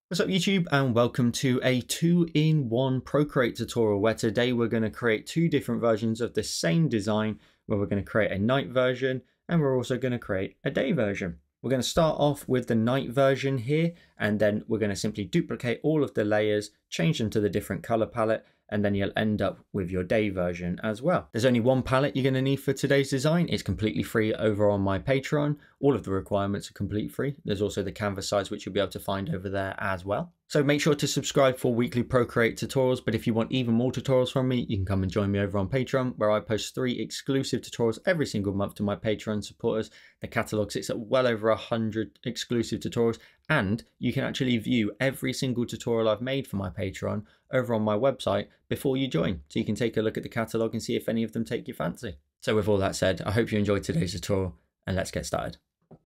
What's up YouTube, and welcome to a 2-in-1 Procreate tutorial where today we're going to create two different versions of the same design, where we're going to create a night version and we're also going to create a day version. We're going to start off with the night version here, and then we're going to simply duplicate all of the layers, change them to the different color palette, and then you'll end up with your day version as well. There's only one palette you're going to need for today's design. It's completely free over on my Patreon. All of the requirements are completely free. There's also the canvas size, which you'll be able to find over there as well. So make sure to subscribe for weekly Procreate tutorials, but if you want even more tutorials from me, you can come and join me over on Patreon, where I post 3 exclusive tutorials every single month to my Patreon supporters. The catalogue sits at well over 100 exclusive tutorials, and you can actually view every single tutorial I've made for my Patreon over on my website before you join. So you can take a look at the catalogue and see if any of them take your fancy. So with all that said, I hope you enjoyed today's tutorial, and let's get started.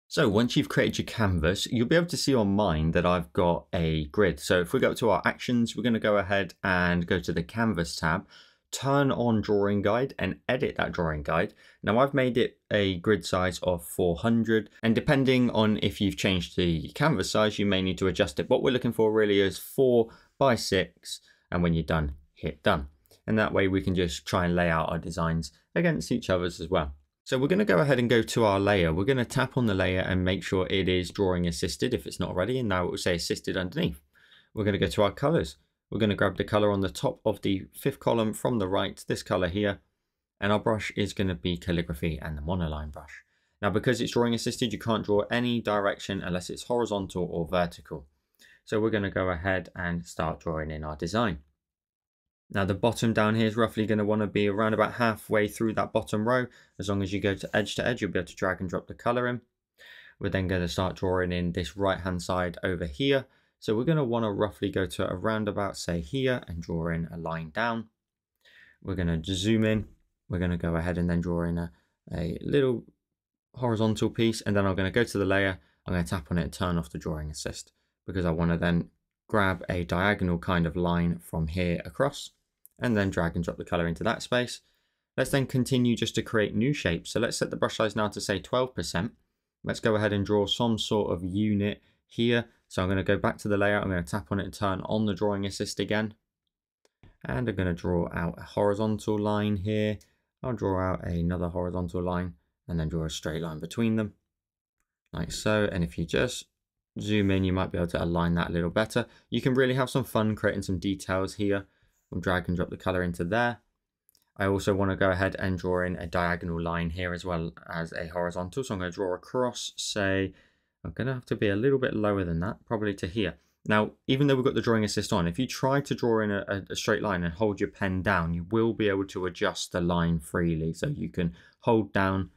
So once you've created your canvas, you'll be able to see on mine that I've got a grid. So if we go to our actions, we're going to go ahead and go to the canvas tab, turn on drawing guide and edit that drawing guide. Now I've made it a grid size of 400, and depending on if you've changed the canvas size, you may need to adjust it. What we're looking for really is 4 by 6, and when you're done, hit done. And that way we can just try and lay out our designs against each other's as well. So we're going to go ahead and go to our layer. We're going to tap on the layer and make sure it is drawing assisted if it's not already, and now it will say assisted underneath. We're going to go to our colors. We're going to grab the color on the top of the 5th column from the right, this color here, and our brush is going to be calligraphy and the monoline brush. Now because it's drawing assisted, you can't draw any direction unless it's horizontal or vertical. So we're going to go ahead and start drawing in our design. Now the bottom down here is roughly going to want to be around about halfway through that bottom row. As long as you go to edge, you'll be able to drag and drop the color in. We're then going to start drawing in this right hand side over here. So we're going to want to roughly go to around about, say, here, and draw in a line down. We're going to zoom in. We're going to go ahead and then draw in a little horizontal piece, and then I'm going to go to the layer. I'm going to tap on it and turn off the drawing assist, because I want to then grab a diagonal kind of line from here across, and then drag and drop the color into that space. Let's then continue just to create new shapes. So let's set the brush size now to say 12%. Let's go ahead and draw some sort of unit here. So I'm going to go back to the layer. I'm going to tap on it and turn on the drawing assist again. And I'm going to draw out a horizontal line here. I'll draw out another horizontal line and then draw a straight line between them, like so. And if you just zoom in, you might be able to align that a little better. You can really have some fun creating some details here. We'll drag and drop the color into there. I also want to go ahead and draw in a diagonal line here as well as a horizontal. So I'm going to draw across, say, I'm going to have to be a little bit lower than that, probably to here. Now, even though we've got the drawing assist on, if you try to draw in a straight line and hold your pen down, you will be able to adjust the line freely. So you can hold down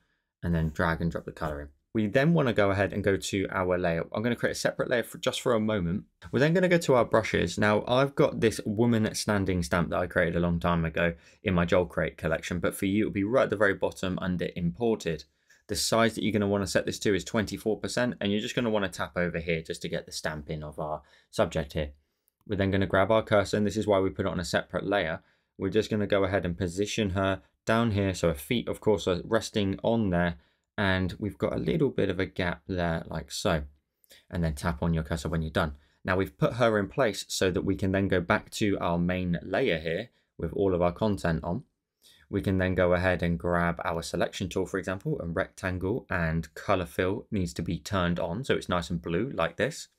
and then drag and drop the color in. We then want to go ahead and go to our layer. I'm going to create a separate layer just for a moment. We're then going to go to our brushes. Now I've got this woman standing stamp that I created a long time ago in my Joel Crate collection, but for you it'll be right at the very bottom under imported. The size that you're going to want to set this to is 24%, and you're just going to want to tap over here just to get the stamp in of our subject here. We're then going to grab our cursor, and this is why we put it on a separate layer. We're just going to go ahead and position her down here. So her feet, of course, are resting on there, and we've got a little bit of a gap there, like so. And then tap on your cursor when you're done. Now we've put her in place so that we can then go back to our main layer here with all of our content on. We can then go ahead and grab our selection tool, for example, and rectangle and color fill needs to be turned on so it's nice and blue like this.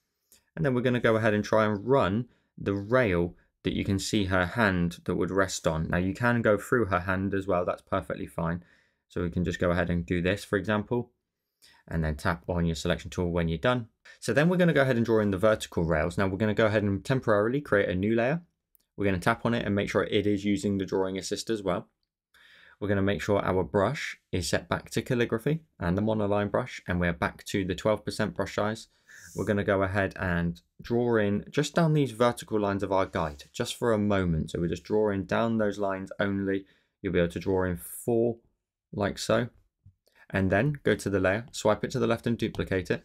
And then we're going to go ahead and try and run the rail that you can see her hand that would rest on. Now you can go through her hand as well, that's perfectly fine. So we can just go ahead and do this, for example, and then tap on your selection tool when you're done. So then we're going to go ahead and draw in the vertical rails. Now we're going to go ahead and temporarily create a new layer. We're going to tap on it and make sure it is using the drawing assist as well. We're going to make sure our brush is set back to calligraphy and the monoline brush, and we're back to the 12% brush size. We're going to go ahead and draw in just down these vertical lines of our guide, just for a moment. So we're just drawing down those lines only. You'll be able to draw in 4 like so, and then go to the layer, swipe it to the left and duplicate it,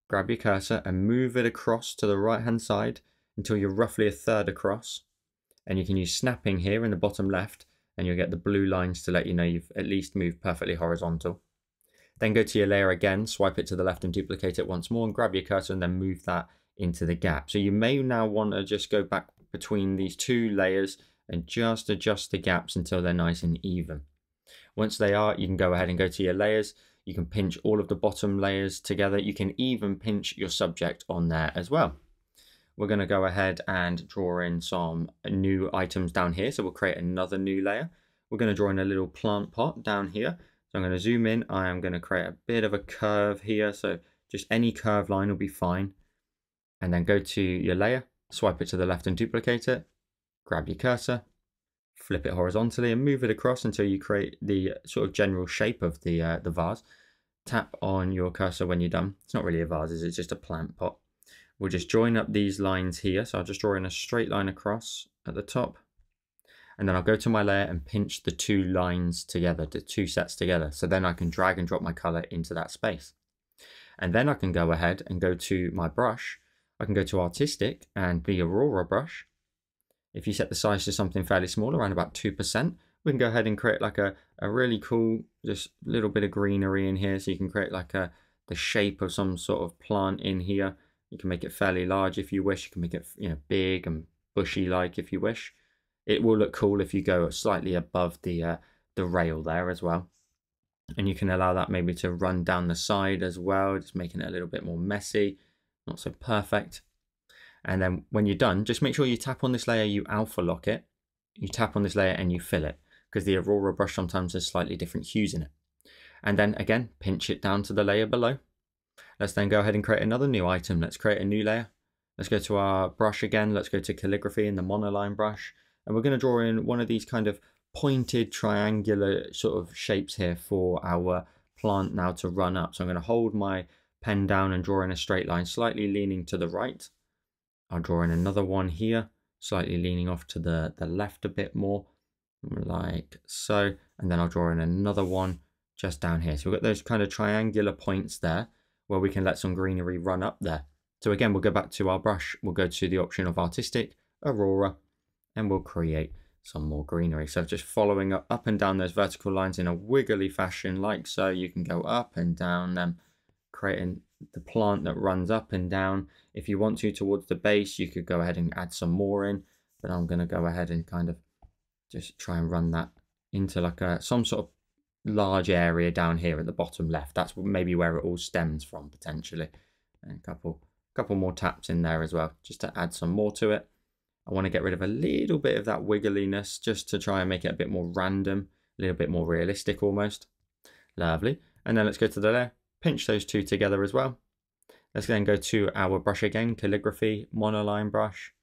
grab your cursor and move it across to the right hand side until you're roughly a third across, and you can use snapping here in the bottom left and you'll get the blue lines to let you know you've at least moved perfectly horizontal. Then go to your layer again, swipe it to the left and duplicate it once more, and grab your cursor and then move that into the gap. So you may now want to just go back between these two layers and just adjust the gaps until they're nice and even. Once they are, you can go ahead and go to your layers. You can pinch all of the bottom layers together. You can even pinch your subject on there as well. We're going to go ahead and draw in some new items down here. So we'll create another new layer. We're going to draw in a little plant pot down here. So I'm going to zoom in. I am going to create a bit of a curve here. So just any curved line will be fine. And then go to your layer, swipe it to the left and duplicate it. Grab your cursor, flip it horizontally and move it across until you create the sort of general shape of the vase. Tap on your cursor when you're done. It's not really a vase, it's just a plant pot. We'll just join up these lines here. So I'll just draw in a straight line across at the top. And then I'll go to my layer and pinch the two lines together, the two sets together. So then I can drag and drop my color into that space. And then I can go ahead and go to my brush. I can go to artistic and the Aurora brush. If you set the size to something fairly small, around about 2%, we can go ahead and create like a really cool, just little bit of greenery in here. So you can create like the shape of some sort of plant in here. You can make it fairly large if you wish. You can make it, you know, big and bushy like if you wish. It will look cool if you go slightly above the rail there as well. And you can allow that maybe to run down the side as well, just making it a little bit more messy, not so perfect. And then when you're done, just make sure you tap on this layer, you alpha lock it. You tap on this layer and you fill it, because the Aurora brush sometimes has slightly different hues in it. And then again, pinch it down to the layer below. Let's then go ahead and create another new item. Let's create a new layer. Let's go to our brush again. Let's go to calligraphy and the monoline brush. And we're going to draw in one of these kind of pointed triangular sort of shapes here for our plant now to run up. So I'm going to hold my pen down and draw in a straight line, slightly leaning to the right. I'll draw in another one here, slightly leaning off to the left a bit more, like so. And then I'll draw in another one just down here. So we've got those kind of triangular points there where we can let some greenery run up there. So again, we'll go back to our brush. We'll go to the option of artistic, Aurora, and we'll create some more greenery. So just following up and down those vertical lines in a wiggly fashion like so. You can go up and down them, creating the plant that runs up and down. If you want to towards the base, you could go ahead and add some more in, but I'm going to go ahead and kind of just try and run that into like some sort of large area down here at the bottom left. That's maybe where it all stems from potentially. And a couple more taps in there as well, just to add some more to it. I want to get rid of a little bit of that wiggliness just to try and make it a bit more random, a little bit more realistic almost. Lovely. And then let's go to the layer, pinch those two together as well. Let's then go to our brush again, calligraphy, monoline brush.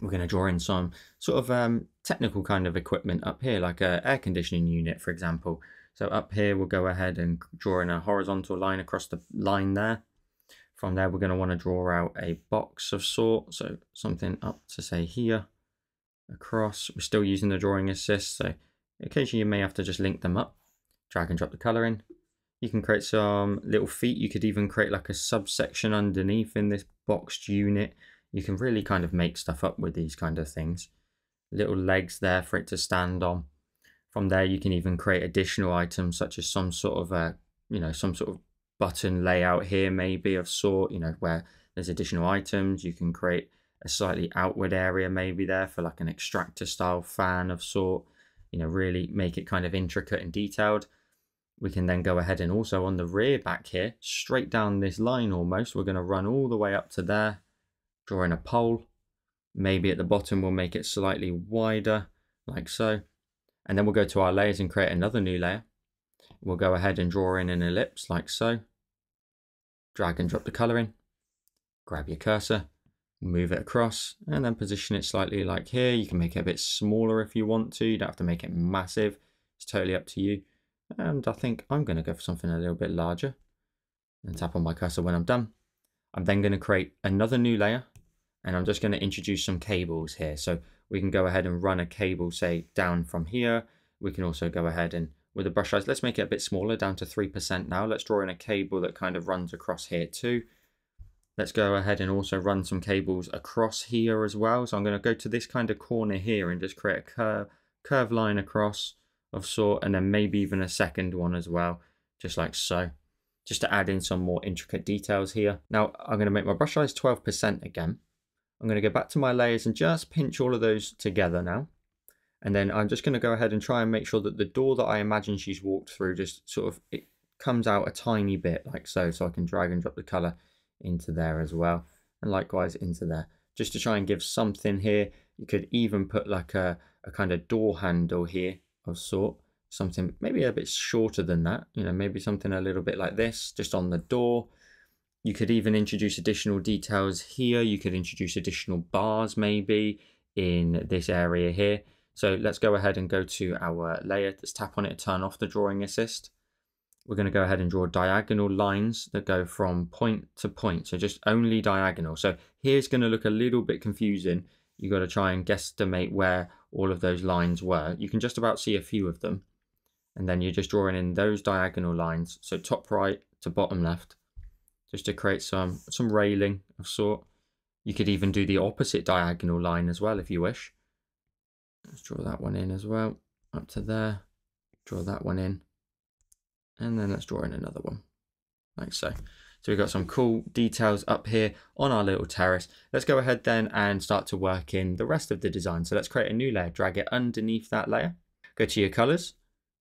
We're going to draw in some sort of technical kind of equipment up here, like an air conditioning unit, for example. So up here, we'll go ahead and draw in a horizontal line across the line there. From there, we're going to want to draw out a box of sort. So something up to say here, across. We're still using the drawing assist. So occasionally you may have to just link them up, drag and drop the color in. You can create some little feet. You could even create like a subsection underneath in this boxed unit. You can really kind of make stuff up with these kind of things. Little legs there for it to stand on. From there, you can even create additional items such as some sort of some sort of button layout here, maybe of sort, where there's additional items. You can create a slightly outward area maybe there for like an extractor style fan of sort, really make it kind of intricate and detailed. We can then go ahead and also on the rear back here, straight down this line almost, we're going to run all the way up to there, draw in a pole. Maybe at the bottom we'll make it slightly wider, like so. And then we'll go to our layers and create another new layer. We'll go ahead and draw in an ellipse like so. Drag and drop the color in. Grab your cursor, move it across, and then position it slightly like here. You can make it a bit smaller if you want to. You don't have to make it massive. It's totally up to you. And I think I'm going to go for something a little bit larger. And tap on my cursor when I'm done. I'm then going to create another new layer. And I'm just going to introduce some cables here. So we can go ahead and run a cable, say, down from here. We can also go ahead and, with the brush size, let's make it a bit smaller, down to 3% now. Let's draw in a cable that kind of runs across here too. Let's go ahead and also run some cables across here as well. So I'm going to go to this kind of corner here and just create a curve line across of sort, and then maybe even a second one as well, just like so. just to add in some more intricate details here. Now I'm going to make my brush size 12% again. I'm going to go back to my layers and just pinch all of those together now. And then I'm just going to go ahead and try and make sure that the door that I imagine she's walked through just sort of, it comes out a tiny bit like so. So I can drag and drop the color into there as well. And likewise into there. Just to try and give something here. You could even put like a kind of door handle here of sort. Something maybe a bit shorter than that. You know, maybe something a little bit like this, just on the door. You could even introduce additional details here. You could introduce additional bars maybe in this area here. So let's go ahead and go to our layer. Let's tap on it to turn off the drawing assist. We're going to go ahead and draw diagonal lines that go from point to point. So just only diagonal. So here's going to look a little bit confusing. You've got to try and guesstimate where all of those lines were. You can just about see a few of them. And then you're just drawing in those diagonal lines. So top right to bottom left. Just to create some railing of sort. You could even do the opposite diagonal line as well if you wish. Let's draw that one in as well. Up to there. Draw that one in. And then let's draw in another one. Like so. So we've got some cool details up here on our little terrace. Let's go ahead then and start to work in the rest of the design. So let's create a new layer. Drag it underneath that layer. Go to your colors.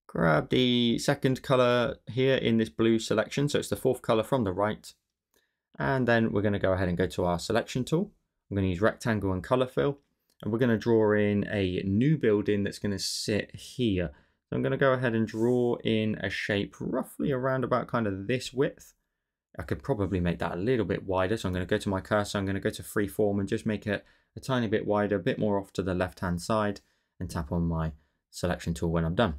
Grab the second color here in this blue selection. So it's the fourth color from the right. And then we're going to go ahead and go to our selection tool. I'm going to use rectangle and color fill. And we're going to draw in a new building that's going to sit here. So I'm going to go ahead and draw in a shape roughly around about kind of this width. I could probably make that a little bit wider. So I'm going to go to my cursor. I'm going to go to freeform and just make it a tiny bit wider, a bit more off to the left-hand side, and tap on my selection tool when I'm done.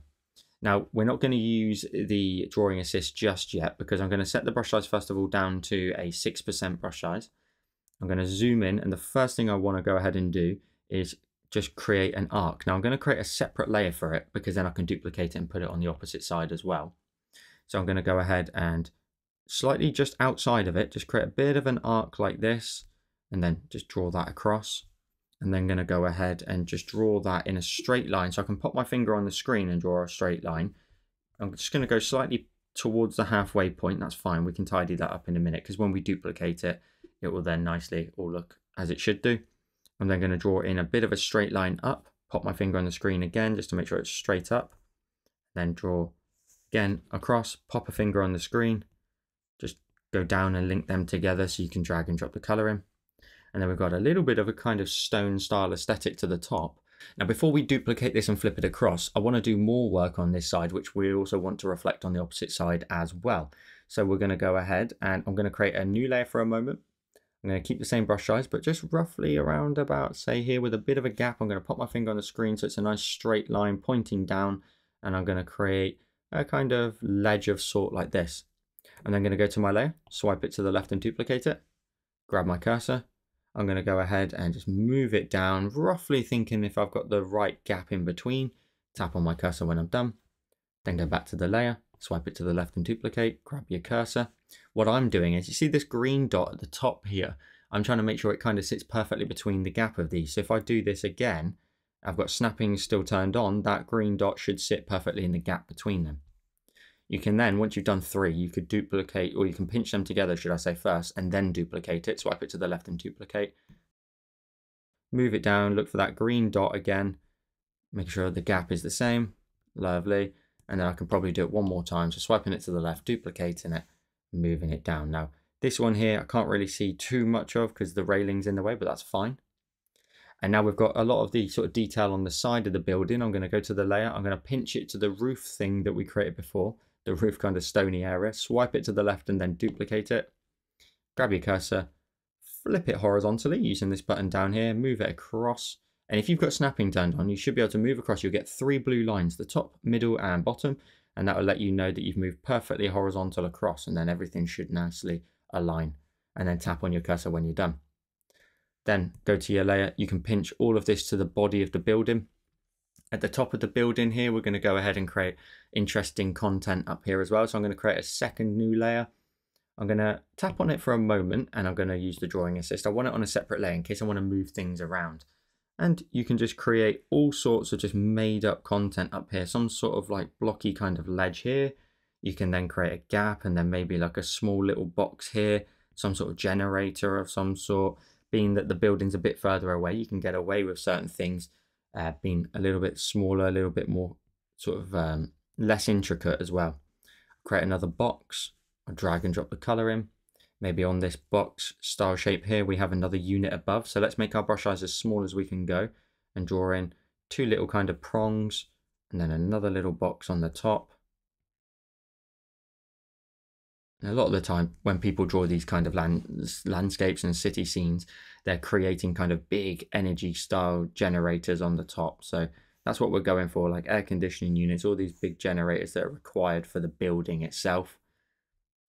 Now, we're not going to use the drawing assist just yet because I'm going to set the brush size first of all down to a 6% brush size. I'm going to zoom in, and the first thing I want to go ahead and do is just create an arc. Now I'm going to create a separate layer for it because then I can duplicate it and put it on the opposite side as well. So I'm going to go ahead and slightly just outside of it, just create a bit of an arc like this, and then just draw that across. And then going to go ahead and just draw that in a straight line. So I can pop my finger on the screen and draw a straight line. I'm just going to go slightly towards the halfway point. That's fine. We can tidy that up in a minute because when we duplicate it, it will then nicely all look as it should do. I'm then going to draw in a bit of a straight line up, pop my finger on the screen again just to make sure it's straight up. Then draw again across, pop a finger on the screen, just go down and link them together so you can drag and drop the color in. And then we've got a little bit of a kind of stone style aesthetic to the top. Now before we duplicate this and flip it across, I want to do more work on this side, which we also want to reflect on the opposite side as well. So we're going to go ahead and I'm going to create a new layer for a moment. I'm going to keep the same brush size, but just roughly around about, say here with a bit of a gap, I'm going to pop my finger on the screen so it's a nice straight line pointing down, and I'm going to create a kind of ledge of sort like this. I'm then going to go to my layer, swipe it to the left and duplicate it, grab my cursor. I'm going to go ahead and just move it down, roughly thinking if I've got the right gap in between. Tap on my cursor when I'm done, then go back to the layer, swipe it to the left and duplicate, grab your cursor. What I'm doing is, you see this green dot at the top here, I'm trying to make sure it kind of sits perfectly between the gap of these. So if I do this again, I've got snapping still turned on, that green dot should sit perfectly in the gap between them. You can then, once you've done three, you could duplicate, or you can pinch them together, should I say, first, and then duplicate it. Swipe it to the left and duplicate. Move it down, look for that green dot again, make sure the gap is the same. Lovely. And then I can probably do it one more time. So swiping it to the left, duplicating it, moving it down. Now, this one here, I can't really see too much of because the railing's in the way, but that's fine. And now we've got a lot of the sort of detail on the side of the building. I'm going to go to the layer. I'm going to pinch it to the roof thing that we created before, the roof kind of stony area. Swipe it to the left and then duplicate it. Grab your cursor, flip it horizontally using this button down here, move it across. And if you've got snapping turned on, you should be able to move across. You'll get 3 blue lines, the top, middle, and bottom. And that will let you know that you've moved perfectly horizontal across, and then everything should nicely align. And then tap on your cursor when you're done. Then go to your layer. You can pinch all of this to the body of the building. At the top of the building here, we're going to go ahead and create interesting content up here as well. So I'm going to create a second new layer. I'm going to tap on it for a moment, and I'm going to use the drawing assist. I want it on a separate layer in case I want to move things around. And you can just create all sorts of just made up content up here. Some sort of like blocky kind of ledge here. You can then create a gap and then maybe like a small little box here, some sort of generator of some sort. Being that the building's a bit further away, you can get away with certain things being a little bit smaller, a little bit more sort of less intricate as well. Create another box, I'll drag and drop the color in. Maybe on this box style shape here, we have another unit above. So let's make our brush size as small as we can go and draw in two little kind of prongs and then another little box on the top. And a lot of the time when people draw these kind of landscapes and city scenes, they're creating kind of big energy style generators on the top. So that's what we're going for, like air conditioning units, all these big generators that are required for the building itself.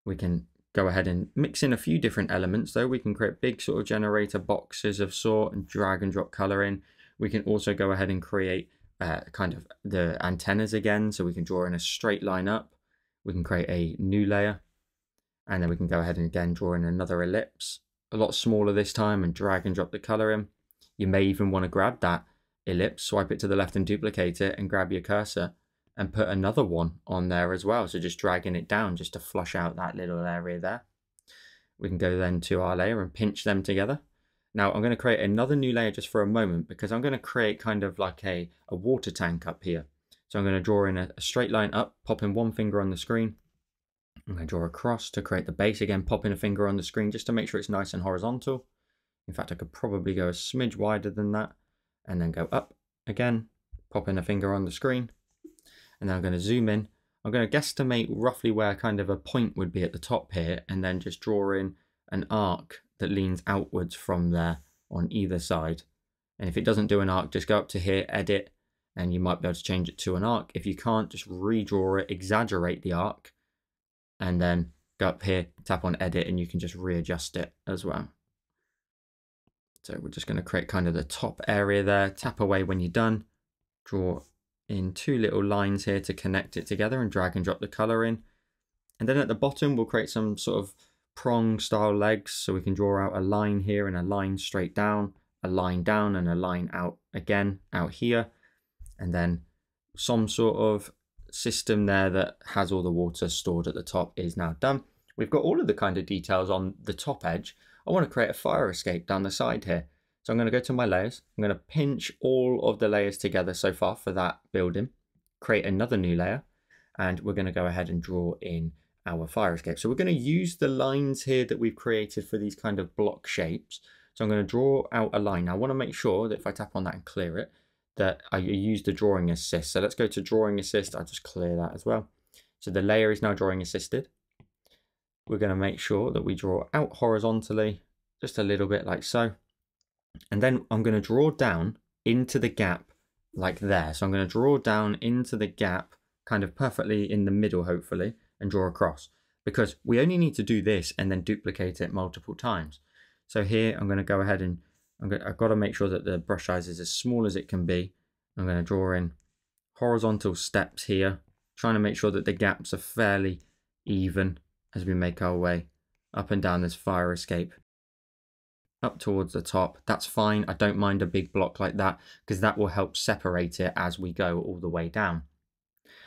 We can go ahead and mix in a few different elements though. We can create big sort of generator boxes of sort and drag and drop color in. We can also go ahead and create kind of the antennas again. So we can draw in a straight line up. We can create a new layer. And then we can go ahead and again draw in another ellipse, a lot smaller this time, and drag and drop the color in. You may even want to grab that ellipse, swipe it to the left and duplicate it, and grab your cursor and put another one on there as well. So just dragging it down just to flush out that little area there. We can go then to our layer and pinch them together. Now I'm going to create another new layer just for a moment because I'm going to create kind of like a water tank up here. So I'm going to draw in a straight line up, popping one finger on the screen. I'm going to draw across to create the base again, popping a finger on the screen just to make sure it's nice and horizontal. In fact, I could probably go a smidge wider than that and then go up again, popping a finger on the screen. And then I'm going to zoom in. I'm going to guesstimate roughly where kind of a point would be at the top here and then just draw in an arc that leans outwards from there on either side. And if it doesn't do an arc, just go up to here, edit, and you might be able to change it to an arc. If you can't, just redraw it, exaggerate the arc, and then go up here, tap on edit, and you can just readjust it as well. So we're just going to create kind of the top area there, tap away when you're done, draw in two little lines here to connect it together and drag and drop the color in. And then at the bottom, we'll create some sort of prong style legs. So we can draw out a line here and a line straight down, a line down and a line out again out here. And then some sort of system there that has all the water stored at the top is now done. We've got all of the kind of details on the top edge. I want to create a fire escape down the side here. So I'm going to go to my layers. I'm going to pinch all of the layers together so far for that building, create another new layer, and we're going to go ahead and draw in our fire escape. So we're going to use the lines here that we've created for these kind of block shapes. So I'm going to draw out a line. Now I want to make sure that if I tap on that and clear it, that I use the drawing assist. So let's go to drawing assist. I'll just clear that as well. So the layer is now drawing assisted. We're going to make sure that we draw out horizontally, just a little bit like so. And then I'm going to draw down into the gap like there. So I'm going to draw down into the gap kind of perfectly in the middle, hopefully, and draw across, because we only need to do this and then duplicate it multiple times. So here I'm going to go ahead and I've got to make sure that the brush size is as small as it can be. I'm going to draw in horizontal steps here, trying to make sure that the gaps are fairly even as we make our way up and down this fire escape. Up towards the top, that's fine. I don't mind a big block like that because that will help separate it as we go all the way down.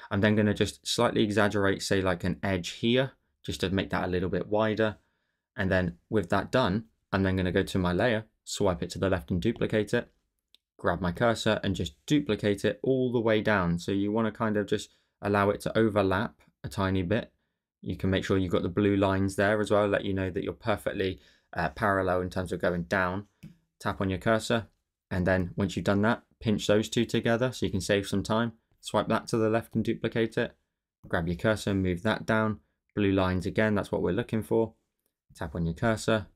I'm then going to just slightly exaggerate, say like an edge here, just to make that a little bit wider. And then with that done, I'm then going to go to my layer, swipe it to the left and duplicate it, grab my cursor and just duplicate it all the way down. So you want to kind of just allow it to overlap a tiny bit. You can make sure you've got the blue lines there as well, let you know that you're perfectly parallel in terms of going down. Tap on your cursor, and then once you've done that, pinch those two together so you can save some time. Swipe that to the left and duplicate it. Grab your cursor and move that down. Blue lines again, that's what we're looking for. Tap on your cursor,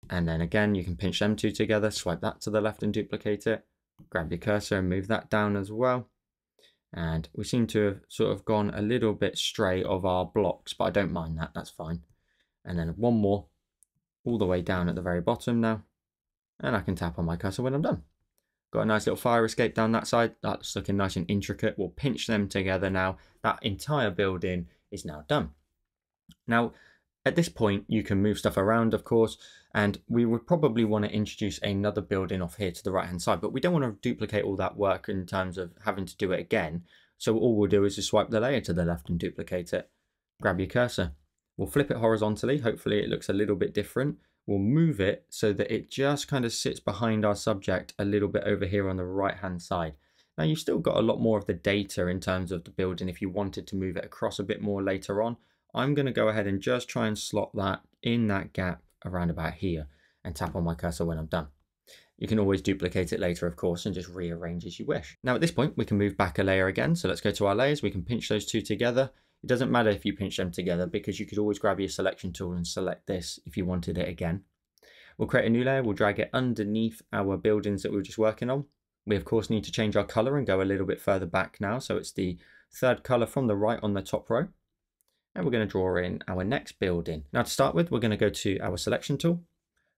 and then again you can pinch them two together, swipe that to the left and duplicate it. Grab your cursor and move that down as well. And we seem to have sort of gone a little bit stray of our blocks, but I don't mind that, that's fine. And then one more all the way down at the very bottom now. And I can tap on my cursor when I'm done. Got a nice little fire escape down that side. That's looking nice and intricate. We'll pinch them together now. That entire building is now done. Now, at this point, you can move stuff around, of course, and we would probably want to introduce another building off here to the right-hand side, but we don't want to duplicate all that work in terms of having to do it again. So all we'll do is just swipe the layer to the left and duplicate it. grab your cursor. We'll flip it horizontally. Hopefully it looks a little bit different. We'll move it so that it just kind of sits behind our subject a little bit over here on the right hand side. Now you've still got a lot more of the data in terms of the building if you wanted to move it across a bit more later on. I'm going to go ahead and just try and slot that in that gap around about here and tap on my cursor when I'm done. You can always duplicate it later, of course, and just rearrange as you wish. Now at this point, we can move back a layer again. So let's go to our layers. We can pinch those two together. It doesn't matter if you pinch them together because you could always grab your selection tool and select this if you wanted it again. We'll create a new layer. We'll drag it underneath our buildings that we were just working on. We of course need to change our color and go a little bit further back now. So it's the third color from the right on the top row. And we're going to draw in our next building. Now to start with, we're going to go to our selection tool.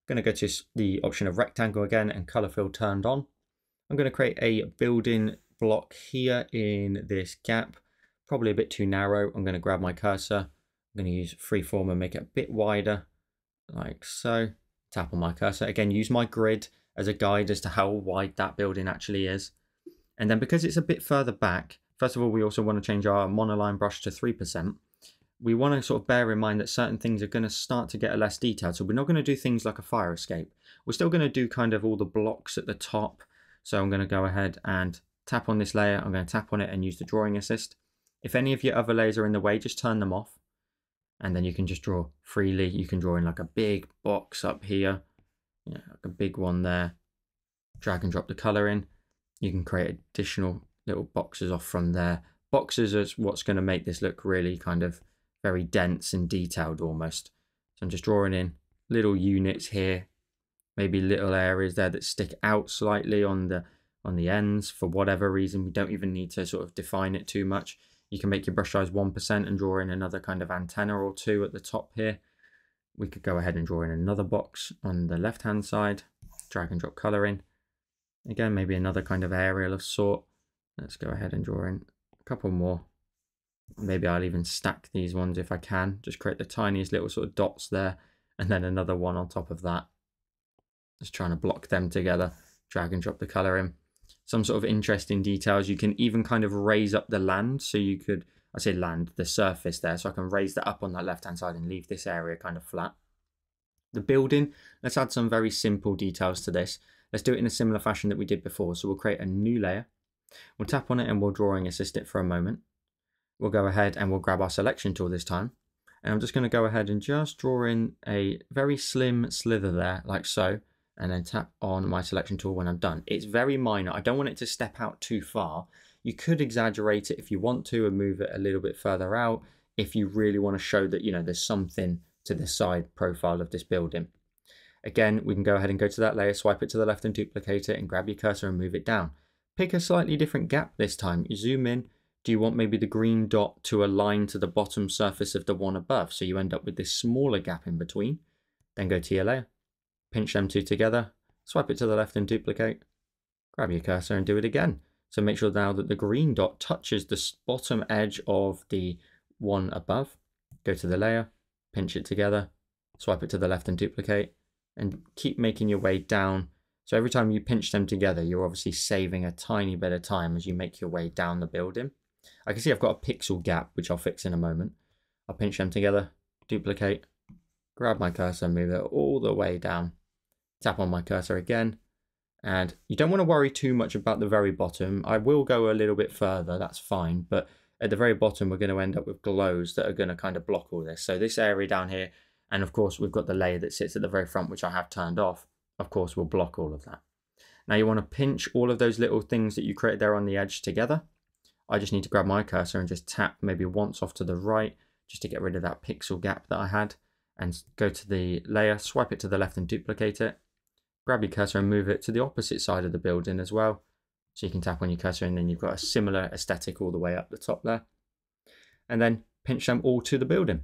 I'm going to go to the option of rectangle again and color fill turned on. I'm going to create a building block here in this gap, probably a bit too narrow. I'm going to grab my cursor. I'm going to use freeform and make it a bit wider like so. Tap on my cursor. Again, use my grid as a guide as to how wide that building actually is. And then because it's a bit further back, first of all, we also want to change our monoline brush to 3%. We want to sort of bear in mind that certain things are going to start to get less detailed. So we're not going to do things like a fire escape. We're still going to do kind of all the blocks at the top. So I'm going to go ahead and tap on this layer. I'm going to tap on it and use the drawing assist. If any of your other layers are in the way, just turn them off. And then you can just draw freely. You can draw in like a big box up here. Yeah, like a big one there. Drag and drop the color in. You can create additional little boxes off from there. Boxes is what's going to make this look really kind of very dense and detailed almost. So I'm just drawing in little units here, maybe little areas there that stick out slightly on the ends for whatever reason. We don't even need to sort of define it too much. You can make your brush size 1% and draw in another kind of antenna or two at the top here. We could go ahead and draw in another box on the left hand side, drag and drop color in. Again, maybe another kind of aerial of sort. Let's go ahead and draw in a couple more. Maybe I'll even stack these ones if I can. Just create the tiniest little sort of dots there and then another one on top of that. Just trying to block them together. Drag and drop the color in. Some sort of interesting details. You can even kind of raise up the land. So you could, I say land, the surface there. So I can raise that up on that left hand side and leave this area kind of flat. The building, let's add some very simple details to this. Let's do it in a similar fashion that we did before. So we'll create a new layer. We'll tap on it and we'll drawing assist it for a moment. We'll go ahead and we'll grab our selection tool this time. And I'm just going to go ahead and just draw in a very slim slither there, like so. And then tap on my selection tool when I'm done. It's very minor. I don't want it to step out too far. You could exaggerate it if you want to and move it a little bit further out if you really want to show that, you know, there's something to the side profile of this building. Again, we can go ahead and go to that layer, swipe it to the left and duplicate it and grab your cursor and move it down. Pick a slightly different gap this time. You zoom in. Do you want maybe the green dot to align to the bottom surface of the one above? So you end up with this smaller gap in between. Then go to your layer, pinch them two together, swipe it to the left and duplicate, grab your cursor and do it again. So make sure now that the green dot touches the bottom edge of the one above. Go to the layer, pinch it together, swipe it to the left and duplicate, and keep making your way down. So every time you pinch them together, you're obviously saving a tiny bit of time as you make your way down the building. I can see I've got a pixel gap, which I'll fix in a moment. I'll pinch them together, duplicate, grab my cursor, move it all the way down. Tap on my cursor again. And you don't want to worry too much about the very bottom. I will go a little bit further, that's fine. But at the very bottom, we're going to end up with glows that are going to kind of block all this. So this area down here, and of course, we've got the layer that sits at the very front, which I have turned off. Of course, will block all of that. Now you want to pinch all of those little things that you created there on the edge together. I just need to grab my cursor and just tap maybe once off to the right, just to get rid of that pixel gap that I had, and go to the layer, swipe it to the left and duplicate it. Grab your cursor and move it to the opposite side of the building as well. So you can tap on your cursor and then you've got a similar aesthetic all the way up the top there. And then pinch them all to the building.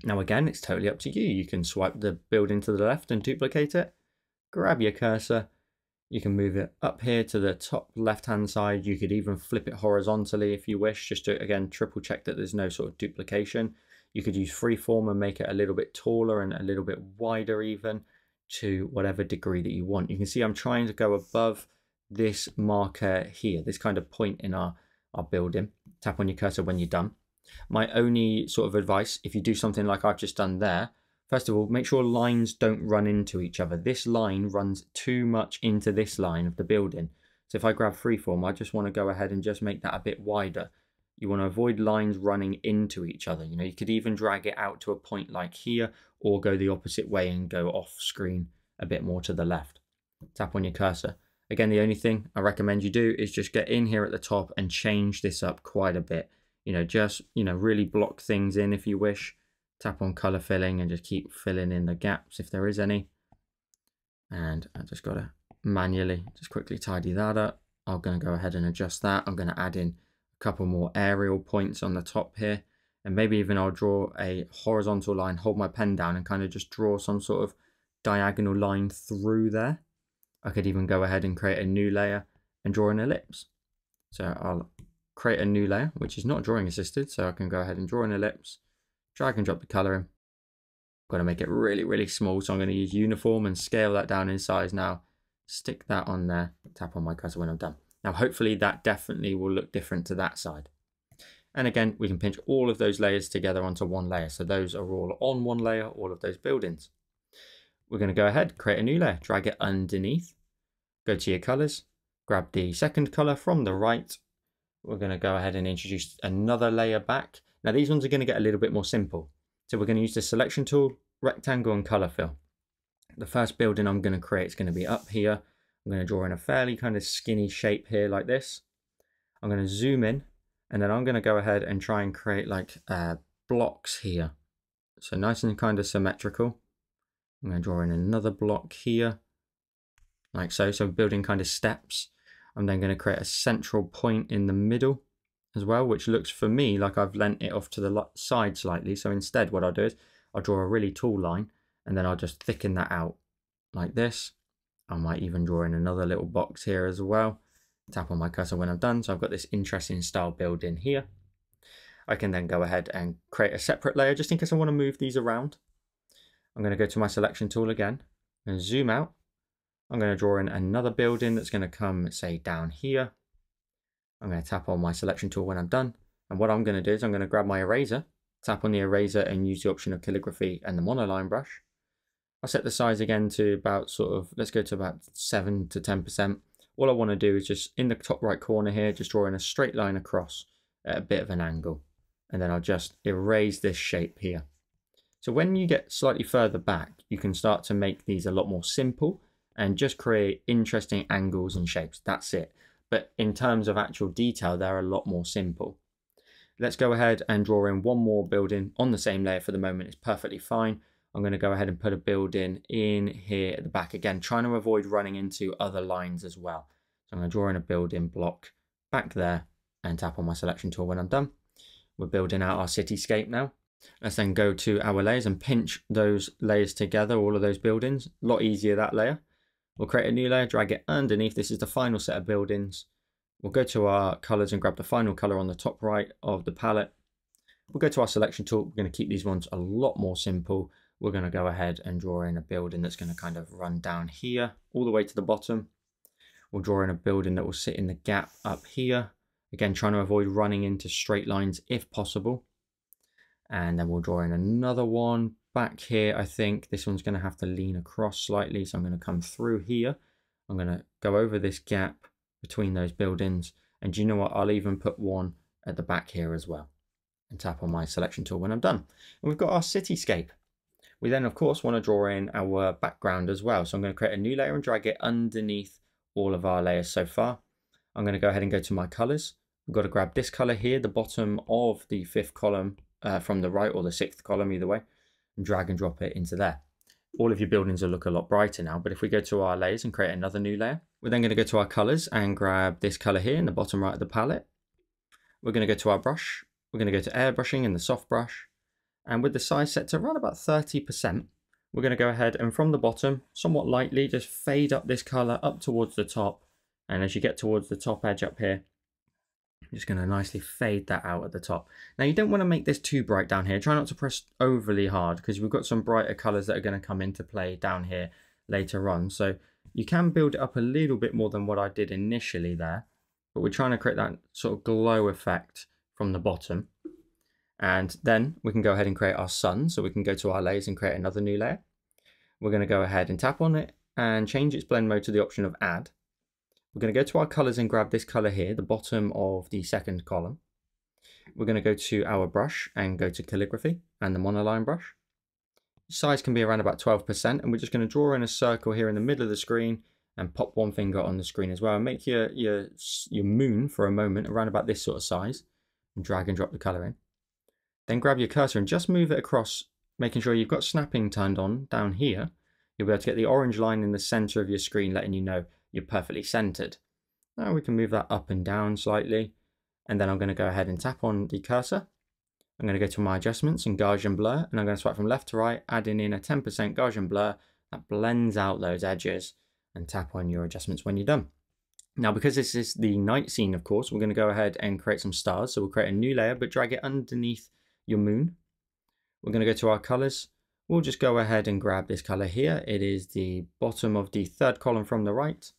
Now again, it's totally up to you. You can swipe the building to the left and duplicate it. Grab your cursor. You can move it up here to the top left hand side. You could even flip it horizontally if you wish, just to again triple check that there's no sort of duplication. You could use freeform and make it a little bit taller and a little bit wider even, to whatever degree that you want. You can see I'm trying to go above this marker here, this kind of point in our building. Tap on your cursor when you're done. My only sort of advice, if you do something like I've just done there, first of all, make sure lines don't run into each other. This line runs too much into this line of the building. So if I grab freeform, I just want to go ahead and just make that a bit wider. You want to avoid lines running into each other. You know, you could even drag it out to a point like here, or go the opposite way and go off screen a bit more to the left. Tap on your cursor. Again, the only thing I recommend you do is just get in here at the top and change this up quite a bit. You know, just, you know, really block things in if you wish. Tap on color filling and just keep filling in the gaps if there is any. And I just got to manually just quickly tidy that up. I'm going to go ahead and adjust that. I'm going to add in a couple more aerial points on the top here. And maybe even I'll draw a horizontal line, hold my pen down and kind of just draw some sort of diagonal line through there. I could even go ahead and create a new layer and draw an ellipse. So I'll create a new layer, which is not drawing assisted. So I can go ahead and draw an ellipse, drag and drop the color in. I'm going to make it really, really small. So I'm going to use uniform and scale that down in size now. Stick that on there, tap on my cursor when I'm done. Now, hopefully that definitely will look different to that side. And again, we can pinch all of those layers together onto one layer. So those are all on one layer, all of those buildings. We're going to go ahead, create a new layer, drag it underneath, go to your colors, grab the second color from the right. We're going to go ahead and introduce another layer back. Now these ones are going to get a little bit more simple. So we're going to use the selection tool, rectangle and color fill. The first building I'm going to create is going to be up here. I'm going to draw in a fairly kind of skinny shape here like this. I'm going to zoom in and then I'm going to go ahead and try and create like blocks here. So nice and kind of symmetrical. I'm going to draw in another block here, like so. So building kind of steps. I'm then going to create a central point in the middle as well, which looks for me like I've lent it off to the side slightly. So instead what I'll do is I'll draw a really tall line and then I'll just thicken that out like this. I might even draw in another little box here as well. Tap on my cursor when I'm done. So I've got this interesting style build-in here. I can then go ahead and create a separate layer just in case I want to move these around. I'm going to go to my selection tool again and zoom out. I'm going to draw in another building that's going to come, say, down here. I'm going to tap on my selection tool when I'm done. And what I'm going to do is I'm going to grab my eraser, tap on the eraser and use the option of calligraphy and the monoline brush. I'll set the size again to about let's go to about 7 to 10%. All I want to do is just in the top right corner here, just draw in a straight line across at a bit of an angle. And then I'll just erase this shape here. So when you get slightly further back, you can start to make these a lot more simple and just create interesting angles and shapes. That's it. But in terms of actual detail, they're a lot more simple. Let's go ahead and draw in one more building on the same layer for the moment. It's perfectly fine. I'm going to go ahead and put a building in here at the back again, trying to avoid running into other lines as well. So I'm going to draw in a building block back there and tap on my selection tool when I'm done. We're building out our cityscape now. Let's then go to our layers and pinch those layers together, all of those buildings. A lot easier that layer. We'll create a new layer, drag it underneath. This is the final set of buildings. We'll go to our colors and grab the final color on the top right of the palette. We'll go to our selection tool. We're going to keep these ones a lot more simple. We're going to go ahead and draw in a building that's going to kind of run down here all the way to the bottom. We'll draw in a building that will sit in the gap up here. Again, trying to avoid running into straight lines if possible. And then we'll draw in another one back here. I think this one's going to have to lean across slightly. So I'm going to come through here. I'm going to go over this gap between those buildings. And do you know what? I'll even put one at the back here as well. And tap on my selection tool when I'm done. And we've got our cityscape. We then, of course, want to draw in our background as well. So I'm going to create a new layer and drag it underneath all of our layers so far. I'm going to go ahead and go to my colors. I've got to grab this color here, the bottom of the 5th column from the right, or the 6th column, either way, and drag and drop it into there. All of your buildings will look a lot brighter now, but if we go to our layers and create another new layer, we're then going to go to our colors and grab this color here in the bottom right of the palette. We're going to go to our brush. We're going to go to airbrushing in the soft brush. And with the size set to around about 30%, we're going to go ahead and from the bottom, somewhat lightly, just fade up this color up towards the top. And as you get towards the top edge up here, I'm just going to nicely fade that out at the top. Now you don't want to make this too bright down here. Try not to press overly hard because we've got some brighter colors that are going to come into play down here later on. So you can build it up a little bit more than what I did initially there, but we're trying to create that sort of glow effect from the bottom. And then we can go ahead and create our sun. So we can go to our layers and create another new layer. We're going to go ahead and tap on it and change its blend mode to the option of add. We're going to go to our colors and grab this color here, the bottom of the second column. We're going to go to our brush and go to calligraphy and the monoline brush. Size can be around about 12%, and we're just going to draw in a circle here in the middle of the screen and pop one finger on the screen as well, and make your moon for a moment around about this sort of size, and drag and drop the color in. Then grab your cursor and just move it across, making sure you've got snapping turned on down here. You'll be able to get the orange line in the center of your screen, letting you know you're perfectly centered. Now we can move that up and down slightly, and then I'm going to go ahead and tap on the cursor. I'm going to go to my adjustments and Gaussian blur, and I'm going to swipe from left to right, adding in a 10% Gaussian blur that blends out those edges, and tap on your adjustments when you're done. Now, because this is the night scene, of course, we're going to go ahead and create some stars. So we'll create a new layer, but drag it underneath your moon. We're going to go to our colors. We'll just go ahead and grab this color here. It is the bottom of the third column from the right.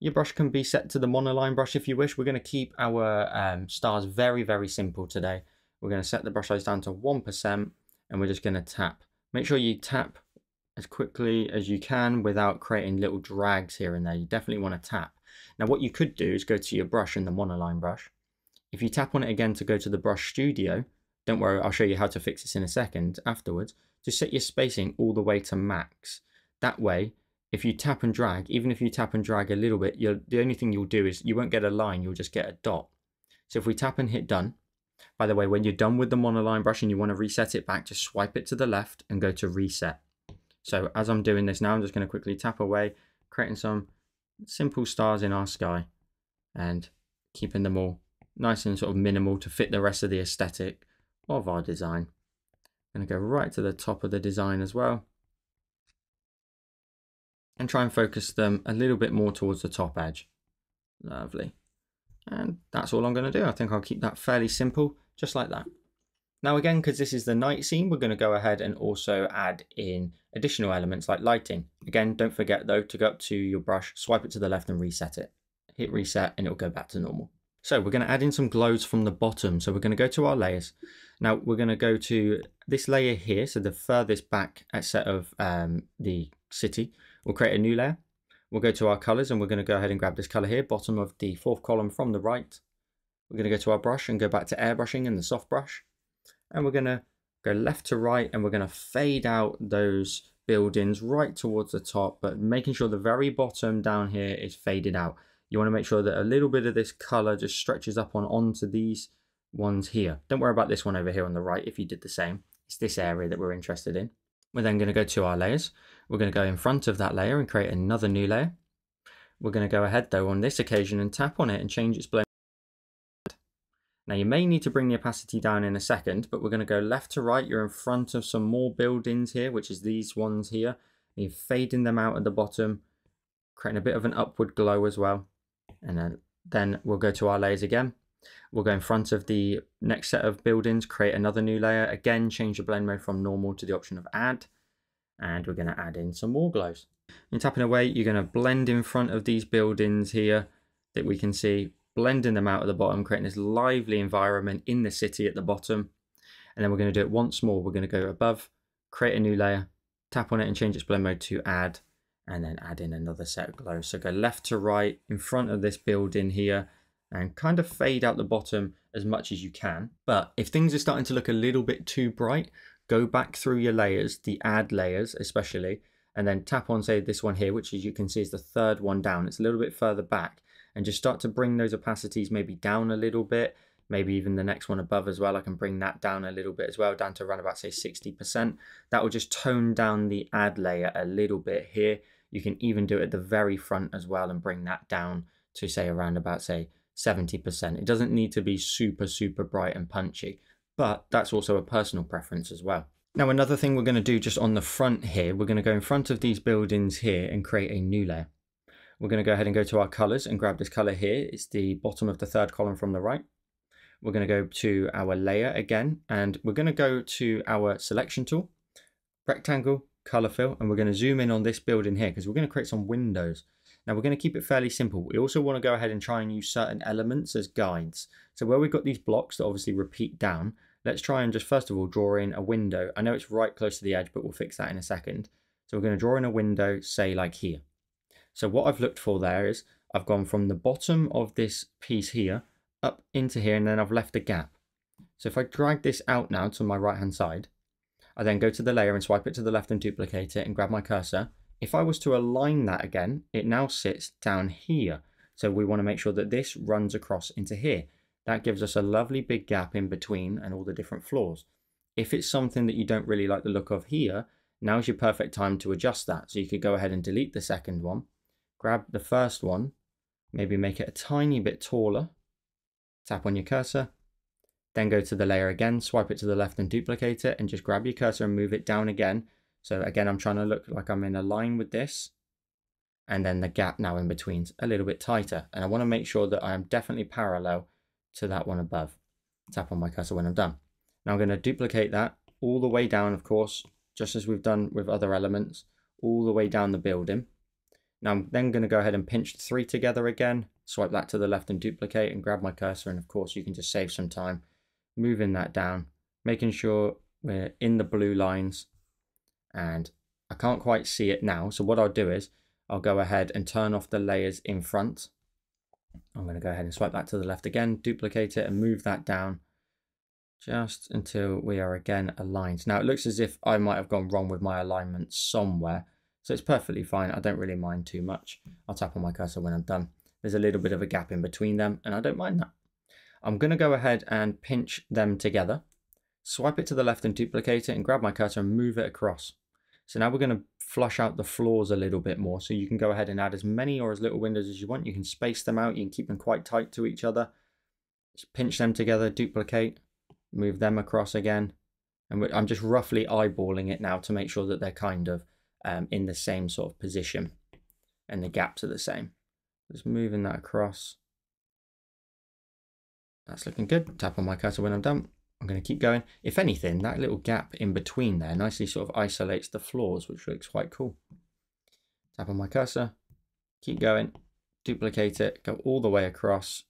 Your brush can be set to the monoline brush if you wish. We're going to keep our stars very, very simple today. We're going to set the brush size down to 1%, and we're just going to tap. Make sure you tap as quickly as you can without creating little drags here and there. You definitely want to tap. Now what you could do is go to your brush in the monoline brush. If you tap on it again to go to the brush studio, don't worry, I'll show you how to fix this in a second afterwards. Just set your spacing all the way to max. That way, if you tap and drag, even if you tap and drag a little bit, the only thing you'll do is you won't get a line, you'll just get a dot. So if we tap and hit done, by the way, when you're done with the monoline brush and you want to reset it back, just swipe it to the left and go to reset. So as I'm doing this now, I'm just going to quickly tap away, creating some simple stars in our sky and keeping them all nice and sort of minimal to fit the rest of the aesthetic of our design. I'm going to go right to the top of the design as well and try and focus them a little bit more towards the top edge. Lovely. And that's all I'm going to do. I think I'll keep that fairly simple, just like that. Now again, because this is the night scene, we're going to go ahead and also add in additional elements like lighting. Again, don't forget though to go up to your brush, swipe it to the left and reset it. Hit reset and it'll go back to normal. So we're going to add in some glows from the bottom. So we're going to go to our layers. Now we're going to go to this layer here. So the furthest back set of the city. We'll create a new layer. We'll go to our colors and we're going to go ahead and grab this color here, bottom of the fourth column from the right. We're going to go to our brush and go back to airbrushing and the soft brush. And we're going to go left to right and we're going to fade out those buildings right towards the top, but making sure the very bottom down here is faded out. You want to make sure that a little bit of this color just stretches up onto these ones here. Don't worry about this one over here on the right if you did the same. It's this area that we're interested in. We're then going to go to our layers. We're going to go in front of that layer and create another new layer. We're going to go ahead though on this occasion and tap on it and change its blend. Now you may need to bring the opacity down in a second, but we're going to go left to right. You're in front of some more buildings here, which is these ones here. And you're fading them out at the bottom, creating a bit of an upward glow as well. And then we'll go to our layers again. We'll go in front of the next set of buildings, create another new layer. Again, change the blend mode from normal to the option of add. And we're going to add in some more glows. And tapping away, you're going to blend in front of these buildings here that we can see, blending them out at the bottom, creating this lively environment in the city at the bottom. And then we're going to do it once more. We're going to go above, create a new layer, tap on it and change its blend mode to add, and then add in another set of glows. So go left to right in front of this building here and kind of fade out the bottom as much as you can. But if things are starting to look a little bit too bright, go back through your layers, the add layers especially, and then tap on, say, this one here, which as you can see is the third one down. It's a little bit further back, and just start to bring those opacities maybe down a little bit, maybe even the next one above as well. I can bring that down a little bit as well, down to around about, say, 60%. That will just tone down the add layer a little bit here. You can even do it at the very front as well and bring that down to, say, around about, say, 70%. It doesn't need to be super, super bright and punchy, but that's also a personal preference as well. Now, another thing we're going to do just on the front here, we're going to go in front of these buildings here and create a new layer. We're going to go ahead and go to our colors and grab this color here. It's the bottom of the third column from the right. We're going to go to our layer again, and we're going to go to our selection tool, rectangle, color fill, and we're going to zoom in on this building here because we're going to create some windows. Now we're going to keep it fairly simple. We also want to go ahead and try and use certain elements as guides. So where we've got these blocks that obviously repeat down, let's try and just first of all draw in a window. I know it's right close to the edge, but we'll fix that in a second. So we're going to draw in a window, say like here. So what I've looked for there is I've gone from the bottom of this piece here up into here, and then I've left a gap. So if I drag this out now to my right hand side, I then go to the layer and swipe it to the left and duplicate it and grab my cursor. If I was to align that again, it now sits down here. So we want to make sure that this runs across into here. That gives us a lovely big gap in between and all the different floors. If it's something that you don't really like the look of here, now's your perfect time to adjust that. So you could go ahead and delete the second one, grab the first one, maybe make it a tiny bit taller, tap on your cursor, then go to the layer again, swipe it to the left and duplicate it, and just grab your cursor and move it down again. So again, I'm trying to look like I'm in a line with this, and then the gap now in between's a little bit tighter. And I want to make sure that I am definitely parallel to that one above. Tap on my cursor when I'm done. Now I'm going to duplicate that all the way down, of course, just as we've done with other elements, all the way down the building. Now I'm then going to go ahead and pinch the three together again, swipe that to the left and duplicate, and grab my cursor, and of course you can just save some time moving that down, making sure we're in the blue lines. And I can't quite see it now, so what I'll do is I'll go ahead and turn off the layers in front. I'm going to go ahead and swipe that to the left again, duplicate it and move that down just until we are again aligned. Now it looks as if I might have gone wrong with my alignment somewhere, so it's perfectly fine. I don't really mind too much. I'll tap on my cursor when I'm done. There's a little bit of a gap in between them, and I don't mind that. I'm going to go ahead and pinch them together, swipe it to the left and duplicate it, and grab my cursor and move it across. So now we're going to flush out the floors a little bit more, so you can go ahead and add as many or as little windows as you want. You can space them out, you can keep them quite tight to each other. Just pinch them together, duplicate, move them across again. And I'm just roughly eyeballing it now to make sure that they're kind of in the same sort of position and the gaps are the same. Just moving that across. That's looking good. Tap on my cursor when I'm done. I'm going to keep going. If anything, that little gap in between there nicely sort of isolates the floors, which looks quite cool. Tap on my cursor, keep going, duplicate it, go all the way across.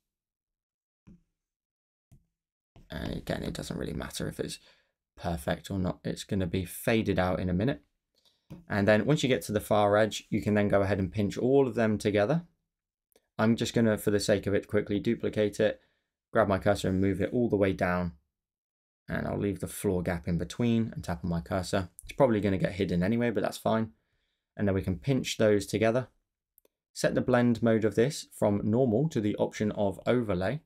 And again, it doesn't really matter if it's perfect or not. It's going to be faded out in a minute. And then once you get to the far edge, you can then go ahead and pinch all of them together. I'm just going to, for the sake of it, quickly duplicate it, grab my cursor and move it all the way down. And I'll leave the floor gap in between and tap on my cursor. It's probably going to get hidden anyway, but that's fine. And then we can pinch those together. Set the blend mode of this from normal to the option of overlay.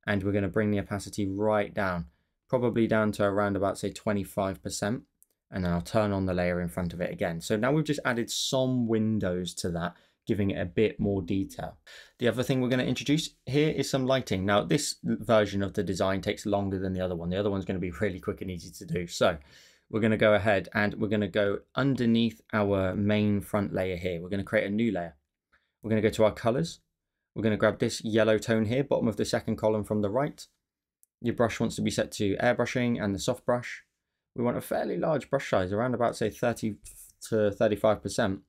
And we're going to bring the opacity right down, probably down to around about, say, 25%. And then I'll turn on the layer in front of it again. So now we've just added some windows to that, giving it a bit more detail. The other thing we're going to introduce here is some lighting. Now this version of the design takes longer than the other one. The other one's going to be really quick and easy to do. So we're going to go ahead and we're going to go underneath our main front layer here. We're going to create a new layer. We're going to go to our colors. We're going to grab this yellow tone here, bottom of the second column from the right. Your brush wants to be set to airbrushing and the soft brush. We want a fairly large brush size, around about, say, 30 to 35%.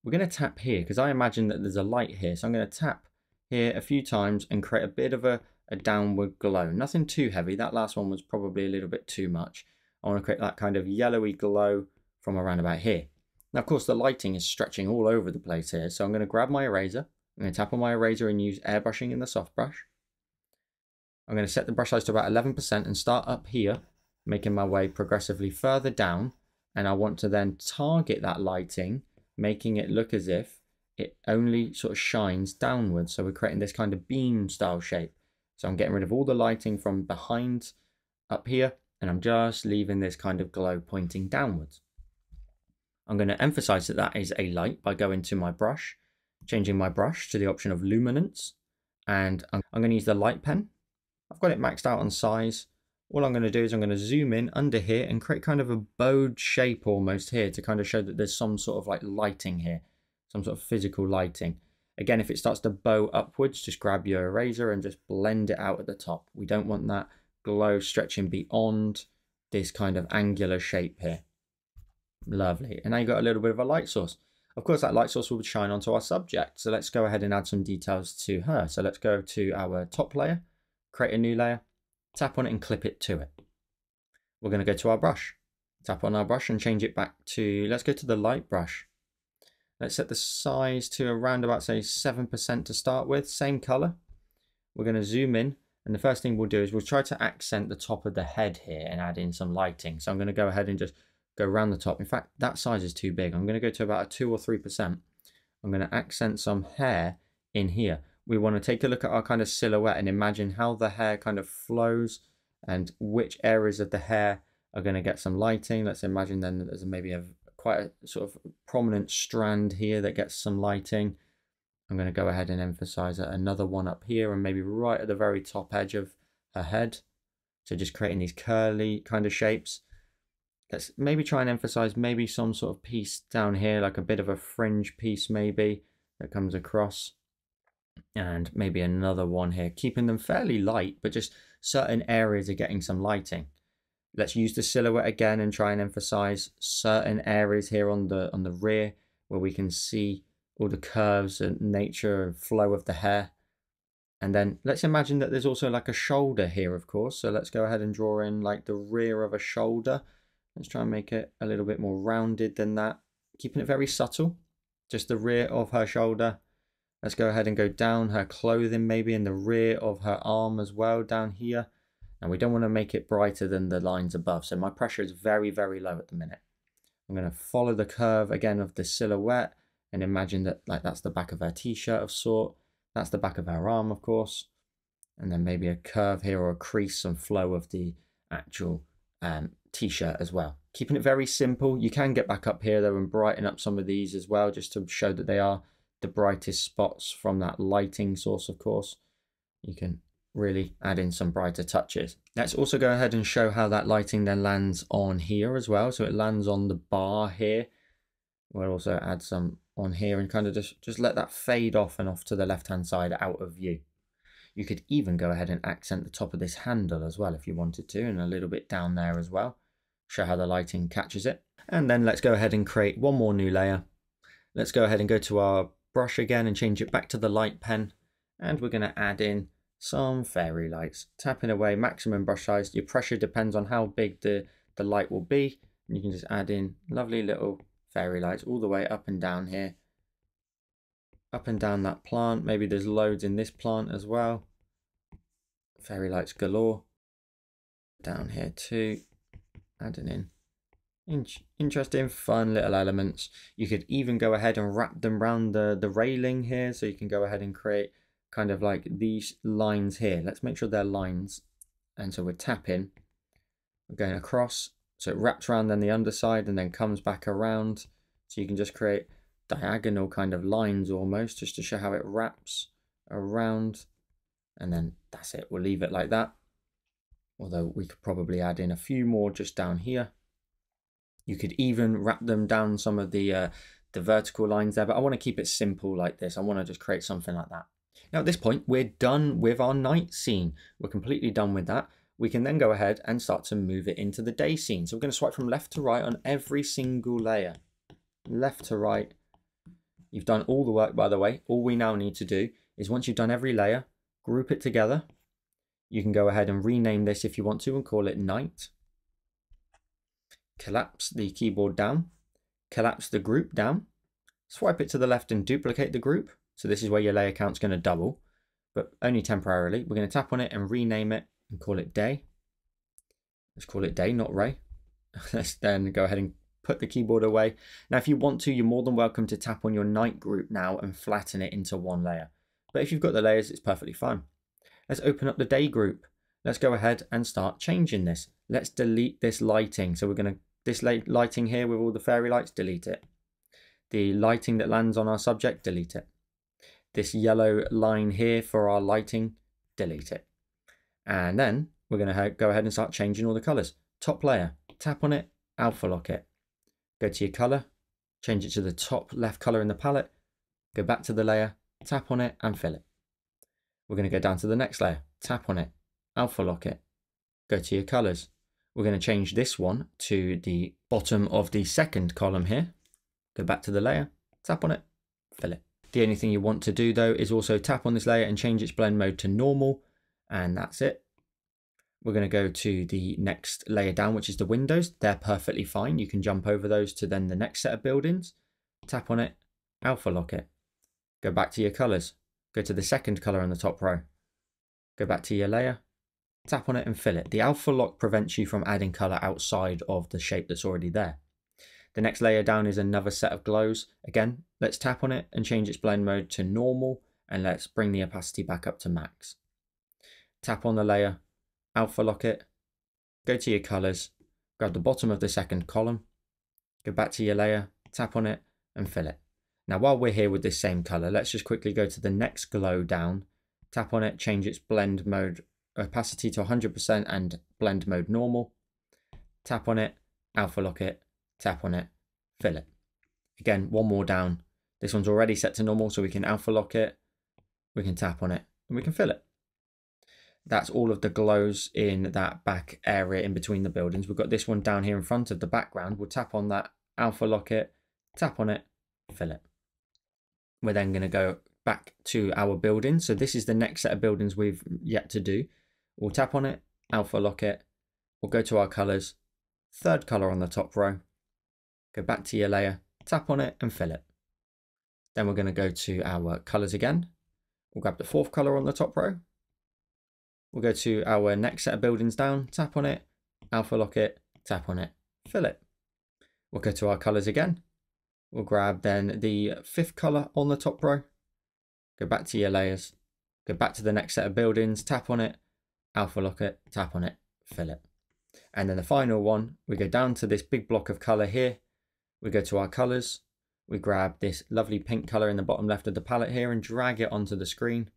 We're going to tap here because I imagine that there's a light here. So I'm going to tap here a few times and create a bit of a downward glow. Nothing too heavy. That last one was probably a little bit too much. I want to create that kind of yellowy glow from around about here. Now, of course, the lighting is stretching all over the place here. So I'm going to grab my eraser. I'm going to tap on my eraser and use airbrushing in the soft brush. I'm going to set the brush size to about 11% and start up here, making my way progressively further down. And I want to then target that lighting, making it look as if it only sort of shines downwards. So we're creating this kind of beam style shape. So I'm getting rid of all the lighting from behind up here, and I'm just leaving this kind of glow pointing downwards. I'm going to emphasize that that is a light by going to my brush, changing my brush to the option of luminance, and I'm going to use the light pen. I've got it maxed out on size. All I'm going to do is I'm going to zoom in under here and create kind of a bowed shape almost here to kind of show that there's some sort of like lighting here, some sort of physical lighting. Again, if it starts to bow upwards, just grab your eraser and just blend it out at the top. We don't want that glow stretching beyond this kind of angular shape here. Lovely. And now you've got a little bit of a light source. Of course, that light source will shine onto our subject. So let's go ahead and add some details to her. So let's go to our top layer, create a new layer, tap on it and clip it to it. we're going to go to our brush. Tap on our brush and change it back to, let's go to the light brush. Let's set the size to around about, say, 7% to start with. Same color. We're going to zoom in. And the first thing we'll do is we'll try to accent the top of the head here and add in some lighting. So I'm going to go ahead and just go around the top. In fact, that size is too big. I'm going to go to about a 2 or 3%. I'm going to accent some hair in here. We want to take a look at our kind of silhouette and imagine how the hair kind of flows and which areas of the hair are going to get some lighting. Let's imagine then that there's maybe quite a sort of prominent strand here that gets some lighting. I'm going to go ahead and emphasize another one up here and maybe right at the very top edge of her head. So just creating these curly kind of shapes. Let's maybe try and emphasize maybe some sort of piece down here, like a bit of a fringe piece maybe that comes across. And maybe another one here, keeping them fairly light, but just certain areas are getting some lighting. Let's use the silhouette again and try and emphasize certain areas here on the rear where we can see all the curves and nature and flow of the hair. And then let's imagine that there's also like a shoulder here, of course. So let's go ahead and draw in like the rear of a shoulder. Let's try and make it a little bit more rounded than that, keeping it very subtle. Just the rear of her shoulder. Let's go ahead and go down her clothing, maybe in the rear of her arm as well, down here. And we don't want to make it brighter than the lines above. So my pressure is very, very low at the minute. I'm going to follow the curve again of the silhouette and imagine that like that's the back of her t-shirt of sort. That's the back of her arm, of course. And then maybe a curve here or a crease, some flow of the actual t-shirt as well. Keeping it very simple. You can get back up here though and brighten up some of these as well, just to show that they are the brightest spots from that lighting source, of course. You can really add in some brighter touches. Let's also go ahead and show how that lighting then lands on here as well. So it lands on the bar here. We'll also add some on here and kind of just let that fade off and off to the left hand side out of view. You could even go ahead and accent the top of this handle as well if you wanted to, and a little bit down there as well. Show how the lighting catches it. And then let's go ahead and create one more new layer. Let's go ahead and go to our brush again and change it back to the light pen. And we're going to add in some fairy lights. Tapping away, maximum brush size. Your pressure depends on how big the light will be. And you can just add in lovely little fairy lights all the way up and down here. Up and down that plant. Maybe there's loads in this plant as well. Fairy lights galore. Down here too. Adding in interesting, fun little elements. You could even go ahead and wrap them around the railing here. So you can go ahead and create kind of like these lines here. Let's make sure they're lines. And so we're tapping. We're going across. So it wraps around then the underside and then comes back around. So you can just create diagonal kind of lines almost, just to show how it wraps around. And then that's it. We'll leave it like that. Although we could probably add in a few more just down here. You could even wrap them down some of the vertical lines there, but I want to keep it simple like this. I want to just create something like that. Now at this point, we're done with our night scene. We're completely done with that. We can then go ahead and start to move it into the day scene. So we're going to swipe from left to right on every single layer. Left to right. You've done all the work, by the way. All we now need to do is once you've done every layer, group it together. You can go ahead and rename this if you want to and call it night. Collapse the keyboard down. Collapse the group down. Swipe it to the left and duplicate the group. So this is where your layer count's going to double, but only temporarily. We're going to tap on it and rename it and call it day. Let's call it day, not Ray. Let's then go ahead and put the keyboard away. Now, if you want to, you're more than welcome to tap on your night group now and flatten it into one layer. But if you've got the layers, it's perfectly fine. Let's open up the day group. Let's go ahead and start changing this. Let's delete this lighting. So we're going to, this lighting here with all the fairy lights, delete it. The lighting that lands on our subject, delete it. This yellow line here for our lighting, delete it. And then we're going to go ahead and start changing all the colors. Top layer, tap on it, alpha lock it. Go to your color, change it to the top left color in the palette. Go back to the layer, tap on it and fill it. We're going to go down to the next layer, tap on it, alpha lock it. Go to your colors. We're going to change this one to the bottom of the second column here. Go back to the layer, tap on it, fill it. The only thing you want to do though is also tap on this layer and change its blend mode to normal, and that's it. We're going to go to the next layer down, which is the windows. They're perfectly fine. You can jump over those to then the next set of buildings. Tap on it, alpha lock it. Go back to your colors. Go to the second color on the top row. Go back to your layer, tap on it and fill it. The alpha lock prevents you from adding color outside of the shape that's already there. The next layer down is another set of glows. Again, let's tap on it and change its blend mode to normal, and let's bring the opacity back up to max. Tap on the layer, alpha lock it, go to your colors, grab the bottom of the second column, go back to your layer, tap on it and fill it. Now while we're here with this same color, let's just quickly go to the next glow down, tap on it, change its blend mode opacity to 100% and blend mode normal. Tap on it, alpha lock it, tap on it, fill it. Again, one more down. This one's already set to normal, so we can alpha lock it, we can tap on it, and we can fill it. That's all of the glows in that back area in between the buildings. We've got this one down here in front of the background. We'll tap on that, alpha lock it, tap on it, fill it. We're then going to go back to our building. So this is the next set of buildings we've yet to do. We'll tap on it, alpha lock it. We'll go to our colors, third color on the top row. Go back to your layer, tap on it and fill it. Then we're going to go to our colors again. We'll grab the fourth color on the top row. We'll go to our next set of buildings down, tap on it, alpha lock it, tap on it, fill it. We'll go to our colors again. We'll grab then the fifth color on the top row. Go back to your layers, go back to the next set of buildings, tap on it, alpha lock it, tap on it, fill it. And then the final one, we go down to this big block of color here. We go to our colors. We grab this lovely pink color in the bottom left of the palette here and drag it onto the screen.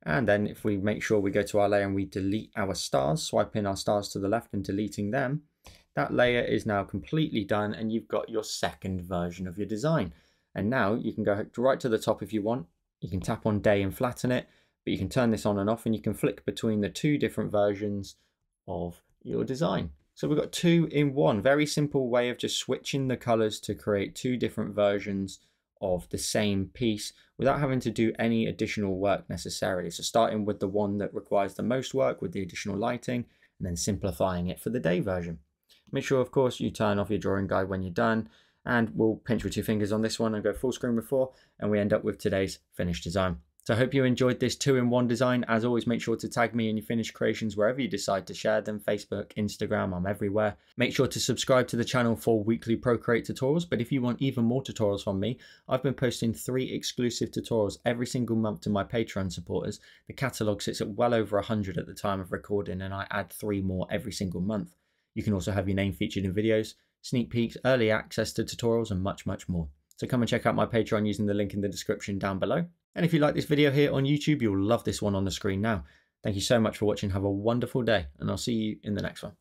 And then if we make sure we go to our layer and we delete our stars, swiping our stars to the left and deleting them, that layer is now completely done and you've got your second version of your design. And now you can go right to the top if you want. You can tap on day and flatten it, but you can turn this on and off and you can flick between the two different versions of your design. So we've got 2-in-1, very simple way of just switching the colors to create two different versions of the same piece without having to do any additional work necessarily. So starting with the one that requires the most work with the additional lighting and then simplifying it for the day version. Make sure, of course, you turn off your drawing guide when you're done, and we'll pinch with 2 fingers on this one and go full screen before, and we end up with today's finished design. So I hope you enjoyed this 2-in-1 design. As always, make sure to tag me in your finished creations wherever you decide to share them. Facebook, Instagram, I'm everywhere. Make sure to subscribe to the channel for weekly Procreate tutorials. But if you want even more tutorials from me, I've been posting 3 exclusive tutorials every single month to my Patreon supporters. The catalogue sits at well over 100 at the time of recording, and I add 3 more every single month. You can also have your name featured in videos, sneak peeks, early access to tutorials, and much, much more. So come and check out my Patreon using the link in the description down below. And if you like this video here on YouTube, you'll love this one on the screen now. Thank you so much for watching. Have a wonderful day, and I'll see you in the next one.